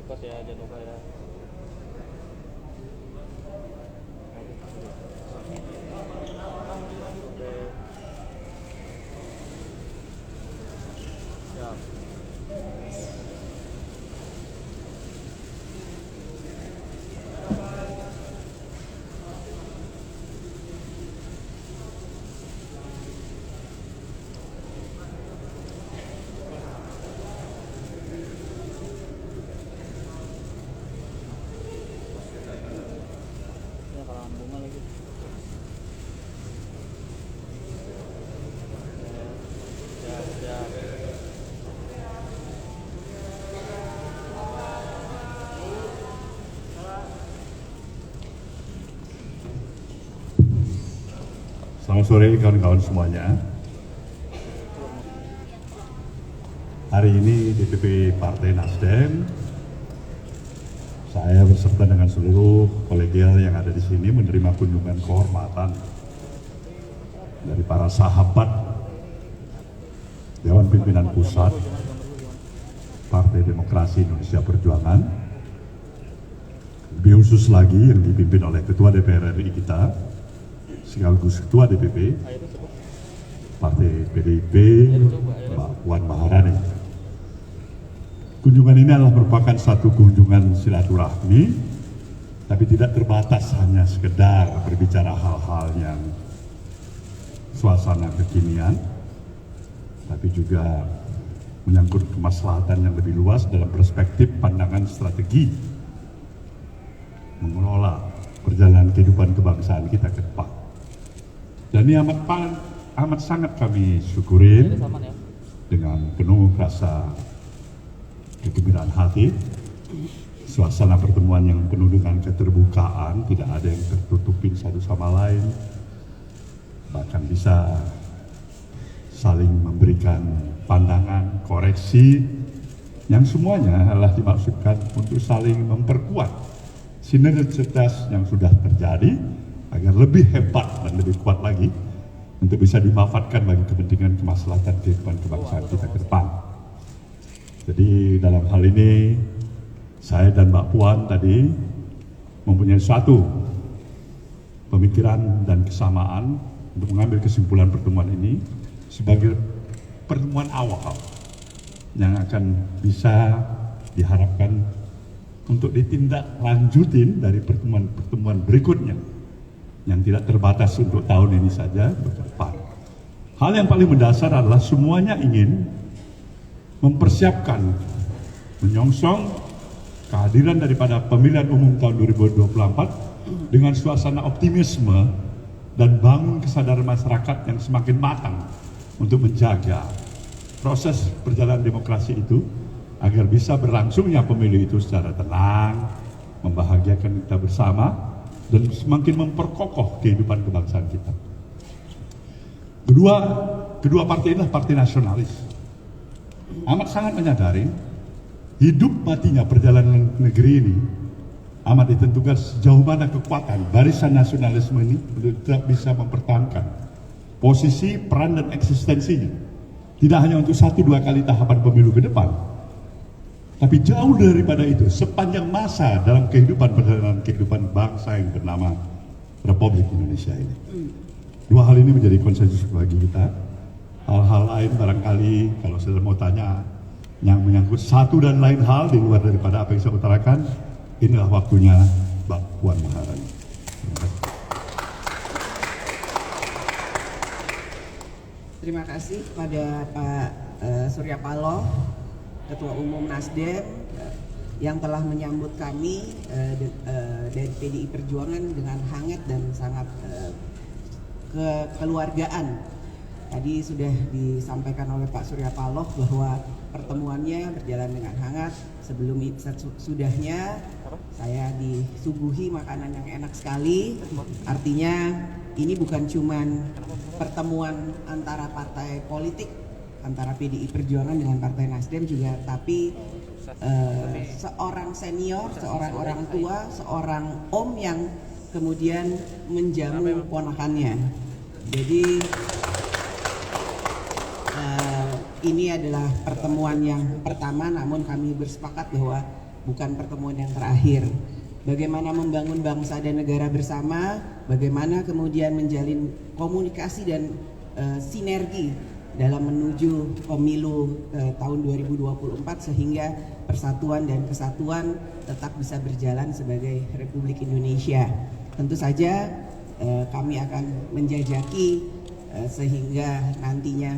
record ya, jangan lupa ya. Kalangan bunga lagi. Ya. Selamat sore kawan-kawan semuanya. Hari ini DPP Partai Nasdem, saya beserta dengan seluruh kolegial yang ada di sini menerima kunjungan kehormatan dari para sahabat Dewan Pimpinan Pusat Partai Demokrasi Indonesia Perjuangan, lebih khusus lagi yang dipimpin oleh Ketua DPR RI kita, sekaligus Ketua DPP Partai PDIP, Mbak Puan Maharani. Kunjungan ini adalah merupakan satu kunjungan silaturahmi, tapi tidak terbatas hanya sekedar berbicara hal-hal yang suasana kekinian, tapi juga menyangkut kemaslahatan yang lebih luas dalam perspektif pandangan strategi mengelola perjalanan kehidupan kebangsaan kita ke depan. Dan ini amat sangat kami syukurin dengan penuh rasa kegembiraan hati, suasana pertemuan yang penuh dengan keterbukaan, tidak ada yang tertutupin satu sama lain, bahkan bisa saling memberikan pandangan, koreksi, yang semuanya adalah dimaksudkan untuk saling memperkuat sinergitas yang sudah terjadi agar lebih hebat dan lebih kuat lagi untuk bisa dimanfaatkan bagi kepentingan kemaslahatan kehidupan kebangsaan kita ke depan. Jadi dalam hal ini saya dan Mbak Puan tadi mempunyai suatu pemikiran dan kesamaan untuk mengambil kesimpulan pertemuan ini sebagai pertemuan awal yang akan bisa diharapkan untuk ditindaklanjutin dari pertemuan-pertemuan berikutnya yang tidak terbatas untuk tahun ini saja ke depan. Hal yang paling mendasar adalah semuanya ingin mempersiapkan, menyongsong kehadiran daripada pemilihan umum tahun 2024 dengan suasana optimisme dan bangun kesadaran masyarakat yang semakin matang untuk menjaga proses perjalanan demokrasi itu agar bisa berlangsungnya pemilu itu secara tenang, membahagiakan kita bersama, dan semakin memperkokoh kehidupan kebangsaan kita. Kedua partai inilah partai nasionalis. Amat sangat menyadari hidup matinya perjalanan negeri ini amat ditentukan sejauh mana kekuatan barisan nasionalisme ini untuk tetap bisa mempertahankan posisi, peran, dan eksistensinya. Tidak hanya untuk 1-2 kali tahapan pemilu ke depan, tapi jauh daripada itu sepanjang masa dalam perjalanan kehidupan bangsa yang bernama Republik Indonesia ini. Dua hal ini menjadi konsensus bagi kita. Hal-hal lain barangkali kalau saya mau tanya yang menyangkut satu dan lain hal di luar daripada apa yang saya utarakan, inilah waktunya Mbak Puan Maharani. Terima kasih kepada Pak Surya Paloh, Ketua Umum Nasdem, yang telah menyambut kami dari PDI Perjuangan dengan hangat dan sangat kekeluargaan. Tadi sudah disampaikan oleh Pak Surya Paloh bahwa pertemuannya berjalan dengan hangat. Sudahnya saya disuguhi makanan yang enak sekali. Artinya ini bukan cuman pertemuan antara partai politik, antara PDI Perjuangan dengan Partai Nasdem juga, tapi seorang senior, seorang orang tua, seorang om yang kemudian menjamu ponakannya. Jadi ini adalah pertemuan yang pertama, namun kami bersepakat bahwa bukan pertemuan yang terakhir. Bagaimana membangun bangsa dan negara bersama, bagaimana kemudian menjalin komunikasi dan sinergi dalam menuju pemilu tahun 2024 sehingga persatuan dan kesatuan tetap bisa berjalan sebagai Republik Indonesia. Tentu saja kami akan menjajaki sehingga nantinya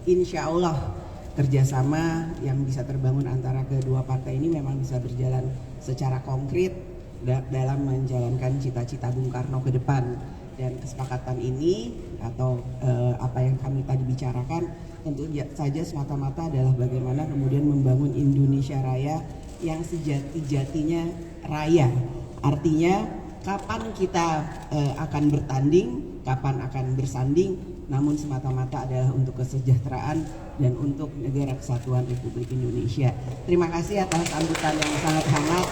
insya Allah kerjasama yang bisa terbangun antara kedua partai ini memang bisa berjalan secara konkret dalam menjalankan cita-cita Bung Karno ke depan. Dan kesepakatan ini atau apa yang kami tadi bicarakan tentu saja semata-mata adalah bagaimana kemudian membangun Indonesia Raya yang sejati-jatinya raya. Artinya kapan kita akan bertanding, kapan akan bersanding, namun semata-mata adalah untuk kesejahteraan dan untuk negara kesatuan Republik Indonesia. Terima kasih atas sambutan yang sangat hangat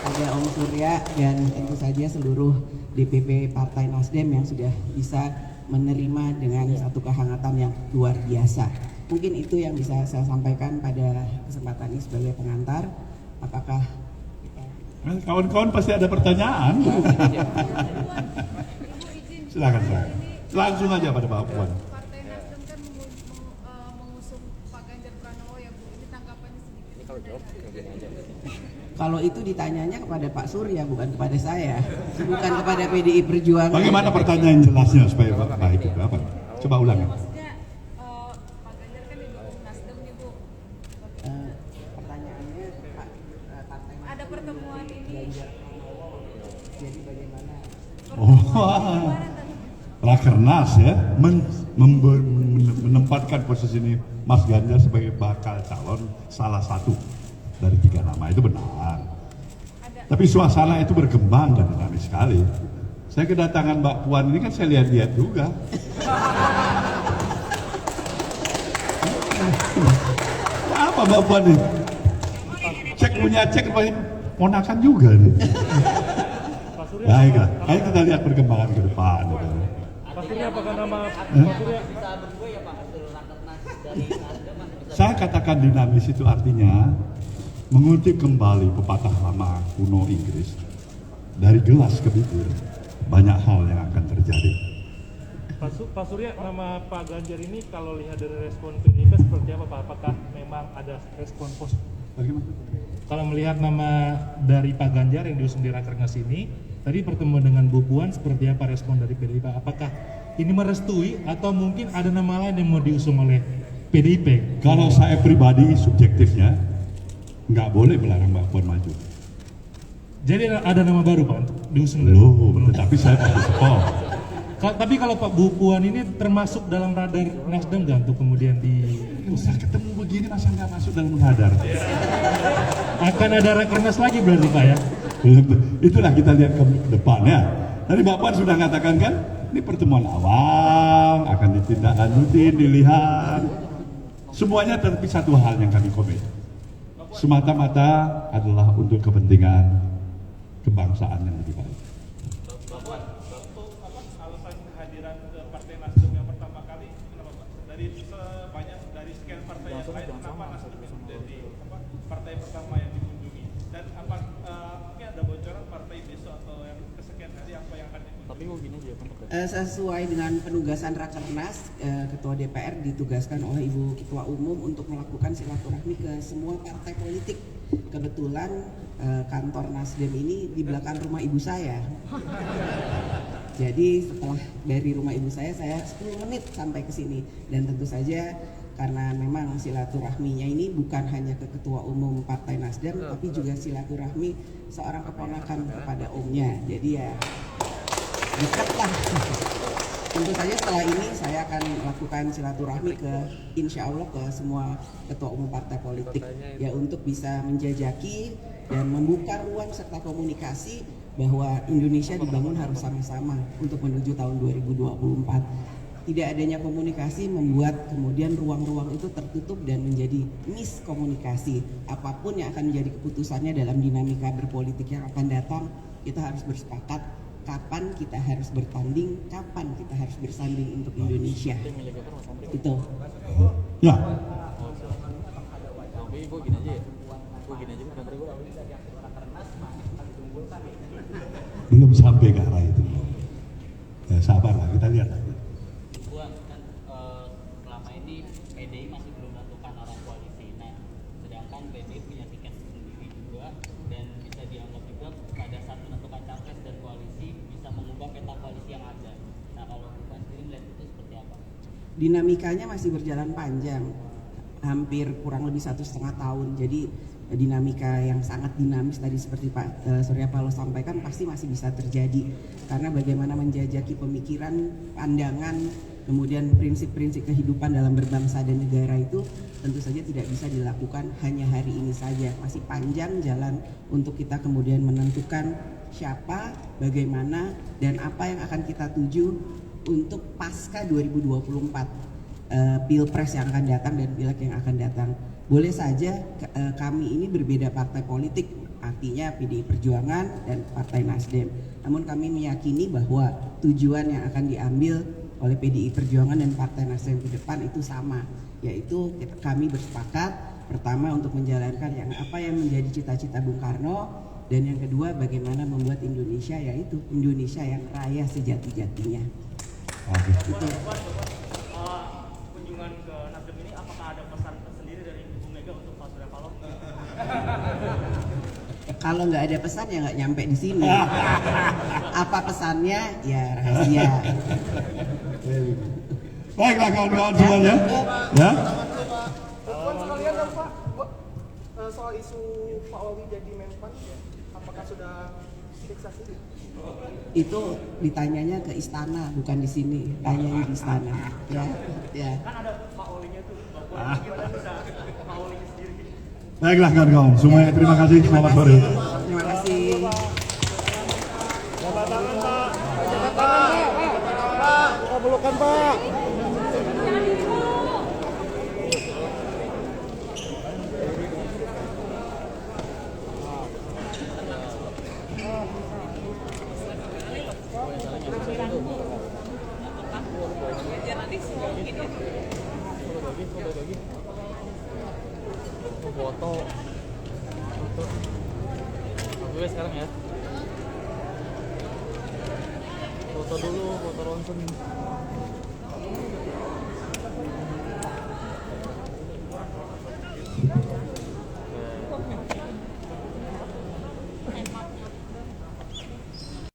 pada Om Surya dan tentu saja seluruh DPP Partai Nasdem yang sudah bisa menerima dengan satu kehangatan yang luar biasa. Mungkin itu yang bisa saya sampaikan pada kesempatan ini sebagai pengantar. Apakah kawan-kawan pasti ada pertanyaan? Silakan Pak. Langsung aja pada Pak Puan. Partai Nasdem kan mengusung Pak Ganjar Pranowo ya Bu. Ini tanggapannya sedikit. Ini kalau jawab gini aja. kalau itu ditanyanya kepada Pak Surya bukan kepada saya, bukan kepada PDI Perjuangan. Bagaimana pertanyaan jelasnya supaya baik itu apa? Coba ulang. Maksudnya Pak Ganjar kan didukung Nasdem nih Bu. Pertanyaannya Pak partai Ada pertemuan ini. jadi bagaimana? Oh, Rakernas ya menempatkan posisi ini Mas Ganjar sebagai bakal calon salah satu dari 3 nama itu benar. Tapi suasana itu berkembang dan dinamis sekali. Saya kedatangan Mbak Puan ini kan saya lihat-lihat juga. Apa Mbak Puan nih? Cek ponakan juga nih. Baiklah, ayo kita lihat perkembangan ke depan. Pak Surya apakah nama Pak Surya bisa berdua ya Pak hasil rakernas dari Nasdem bisa. Saya katakan dinamis itu artinya mengutip kembali pepatah lama kuno Inggris, dari gelas ke bibir banyak hal yang akan terjadi. Pak Surya, nama Pak Ganjar ini kalau lihat dari respon PDIP seperti apa Pak? Apakah memang ada respon positif? Bagaimana? Kalau melihat nama dari Pak Ganjar yang diusung di Rakernas ini, tadi pertemuan dengan Bu Puan seperti apa respon dari PDIP? Apakah ini merestui atau mungkin ada nama lain yang mau diusung oleh PDIP? Kalau saya pribadi subjektifnya nggak boleh melarang Mbak Puan maju. Jadi ada nama baru Pak untuk diusung? Belum, tetapi saya pasti support. Tapi kalau Pak Bu Puan ini termasuk dalam radar Nasdem nggak untuk kemudian Usah ketemu begini masa nggak masuk dalam radar. akan ada Rakernas lagi berarti Pak ya? Itulah kita lihat ke depannya. Tadi Mbak Puan sudah mengatakan kan, ini pertemuan awal, akan ditindaklanjuti, dilihat. Semuanya tetapi satu hal yang kami komit. Semata-mata adalah untuk kepentingan kebangsaan yang lebih baik. Alasan kehadiran ke Partai Nasdem yang pertama kali kenapa Pak? Dari sekian partai yang lain kenapa Nasdem yang menjadi partai pertama yang dikunjungi? Dan apa mungkin ada bocoran partai besok atau yang kesekian hari apa yang akan dikunjungi? Tapi kok gini aja ya Pak. Sesuai dengan penugasan Rakernas, Ketua DPR ditugaskan oleh Ibu Ketua Umum untuk melakukan silaturahmi ke semua partai politik. Kebetulan kantor Nasdem ini di belakang rumah ibu saya. Jadi setelah dari rumah ibu saya 10 menit sampai ke sini. Dan tentu saja karena memang silaturahminya ini bukan hanya ke Ketua Umum Partai Nasdem, tapi juga silaturahmi seorang keponakan kepada omnya. Jadi ya dekat lah. Tentu saja setelah ini saya akan melakukan silaturahmi ke insya Allah ke semua ketua umum partai politik ya untuk bisa menjajaki dan membuka ruang serta komunikasi bahwa Indonesia dibangun harus sama-sama untuk menuju tahun 2024. Tidak adanya komunikasi membuat kemudian ruang-ruang itu tertutup dan menjadi miskomunikasi. Apapun yang akan menjadi keputusannya dalam dinamika berpolitik yang akan datang, kita harus bersepakat kapan kita harus bertanding, kapan kita harus bersanding untuk Indonesia. Itu. Ya. Tapi kok gini aja ya. begini aja kan gue yang rakernas akan dikumpulkan ya. Belum sampai ke arah itu. Ya, sabarlah, kita lihat aja. Buang kan selama ini PDI masih belum menentukan arah koalisi. Nah, sedangkan PDI punya tiket sendiri juga dan bisa dianggap juga pada saat menentukan capres dan koalisi bisa mengubah peta koalisi yang ada. Nah, kalau Buan sendiri melihat itu seperti apa? Dinamikanya masih berjalan panjang, hampir kurang lebih 1,5 tahun. Jadi dinamika yang sangat dinamis tadi seperti Pak Surya Paloh sampaikan pasti masih bisa terjadi karena bagaimana menjajaki pemikiran, pandangan, kemudian prinsip-prinsip kehidupan dalam berbangsa dan negara itu tentu saja tidak bisa dilakukan hanya hari ini saja. Masih panjang jalan untuk kita kemudian menentukan siapa, bagaimana, dan apa yang akan kita tuju untuk pasca 2024 Pilpres yang akan datang dan Pileg yang akan datang. Boleh saja kami ini berbeda partai politik, artinya PDI Perjuangan dan Partai Nasdem. Namun kami meyakini bahwa tujuan yang akan diambil oleh PDI Perjuangan dan Partai Nasdem ke depan itu sama, yaitu kami bersepakat pertama untuk menjalankan yang apa yang menjadi cita-cita Bung Karno, dan yang kedua bagaimana membuat Indonesia, yaitu Indonesia yang raya sejati-jatinya. Itu. Kunjungan ke Nasdem ini apakah ada pesan tersendiri dari Ibu Mega untuk Pak Surya Paloh? Kalau nggak ada pesan ya nggak nyampe di sini. Apa pesannya? Ya rahasia. Baiklah kawan-kawan semuanya. Ya. Bukan sekalian dong Pak, soal isu Pak Wawi jadi Menpan, apakah sudah fiksasi? Itu ditanyanya ke istana, bukan di sini. Tanya di istana. Ya, ya. Kan ada Pak Olinya tuh, gimana bisa Pak Olinya sendiri? Baiklah kawan-kawan semuanya, terima kasih, selamat sore. Terima kasih. Pelukan Pak. Foto gue sekarang ya, foto dulu, foto ronsen.